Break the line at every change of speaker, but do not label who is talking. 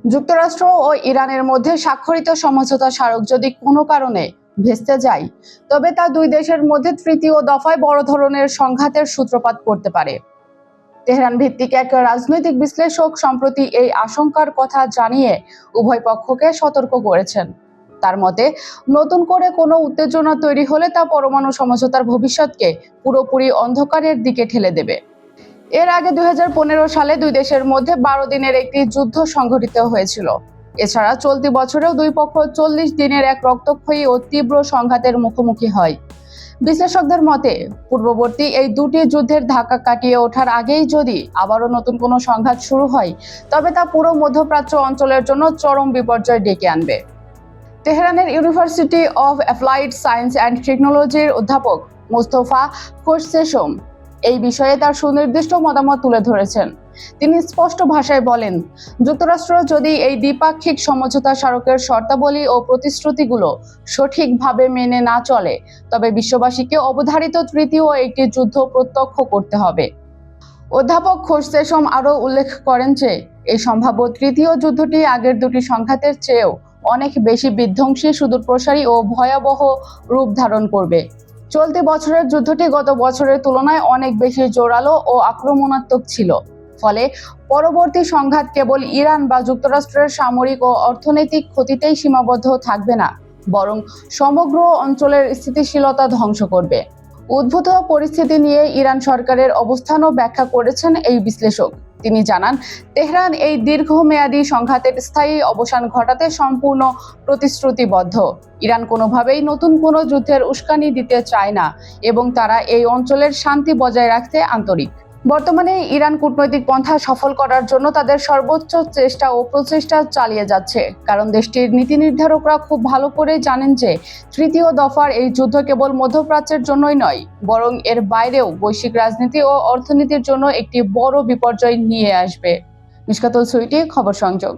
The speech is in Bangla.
যুক্তরাষ্ট্র ও ইরানের মধ্যে স্বাক্ষরিত সমঝোতা স্মারক যদি কোনো কারণে ভেস্তে যায়, তবে তা দুই দেশের মধ্যে তৃতীয় দফায় বড় ধরনের সংঘাতের সূত্রপাত করতে পারে। তেহরান ভিত্তিক এক রাজনৈতিক বিশ্লেষক সম্প্রতি এই আশঙ্কার কথা জানিয়ে উভয় পক্ষকে সতর্ক করেছেন। তার মতে, নতুন করে কোনো উত্তেজনা তৈরি হলে তা পরমাণু সমঝোতার ভবিষ্যৎকে পুরোপুরি অন্ধকারের দিকে ঠেলে দেবে। এর আগে 2015 সালে দুই দেশের মধ্যে 12 দিনের একটি যুদ্ধ সংঘটিত হয়েছিল। এছাড়া চলতি বছরেও দুই পক্ষ 40 দিনের এক রক্তক্ষয়ী ও তীব্র সংঘাতের মুখোমুখি হয়। বিশ্লেষকদের মতে, পূর্ববর্তী এই দুটি যুদ্ধের ধাক্কা কাটিয়ে ওঠার আগেই যদি আবারও নতুন কোনো সংঘাত শুরু হয়, তবে তা পুরো মধ্যপ্রাচ্য অঞ্চলের জন্য চরম বিপর্যয় ডেকে আনবে। তেহরানের university of applied science and টেকনোলজির অধ্যাপক মোস্তফা খোরশেশম এই বিষয়ে তার সুনির্দিষ্ট মতামত তুলে ধরেছেন। তিনি স্পষ্ট ভাষায় বলেন, যুক্তরাষ্ট্র যদি এই দ্বিপাক্ষিক সমঝোতা স্মারকের শর্তাবলী ও প্রতিশ্রুতিগুলো সঠিকভাবে মেনে না চলে, তবে বিশ্ববাসীকে অবধারিত তৃতীয় একটি যুদ্ধ প্রত্যক্ষ করতে হবে। অধ্যাপক খোরশেশম আরও উল্লেখ করেন যে, এই সম্ভাব্য তৃতীয় যুদ্ধটি আগের দুটি সংঘাতের চেয়েও অনেক বেশি বিধ্বংসী, সুদূরপ্রসারী ও ভয়াবহ রূপ ধারণ করবে। চলতি বছরের যুদ্ধটি গত বছরের তুলনায় অনেক বেশি জোরালো ও আক্রমণাত্মক ছিল। ফলে পরবর্তী সংঘাত কেবল ইরান বা যুক্তরাষ্ট্রের সামরিক ও অর্থনৈতিক ক্ষতিতেই সীমাবদ্ধ থাকবে না, বরং সমগ্র অঞ্চলের স্থিতিশীলতা ধ্বংস করবে। উদ্ভূত পরিস্থিতি নিয়ে ইরান সরকারের অবস্থানও ব্যাখ্যা করেছেন এই বিশ্লেষক। তিনি জানান, তেহরান এই দীর্ঘমেয়াদী সংঘাতের স্থায়ী অবসান ঘটাতে সম্পূর্ণ প্রতিশ্রুতিবদ্ধ। ইরান কোনোভাবেই নতুন কোনো যুদ্ধের উস্কানি দিতে চায় না এবং তারা এই অঞ্চলের শান্তি বজায় রাখতে আন্তরিক। বর্তমানে ইরান কূটনৈতিক পন্থা সফল করার জন্য তাদের সর্বোচ্চ চেষ্টা ও প্রচেষ্টা চালিয়ে যাচ্ছে, কারণ দেশটির নীতি নির্ধারকরা খুব ভালো করেই জানেন যে তৃতীয় দফার এই যুদ্ধ কেবল মধ্যপ্রাচ্যের জন্যই নয়, বরং এর বাইরেও বৈশ্বিক রাজনীতি ও অর্থনীতির জন্য একটি বড় বিপর্যয় নিয়ে আসবে। মিশকাতুল সুইটি, খবর সংযোগ।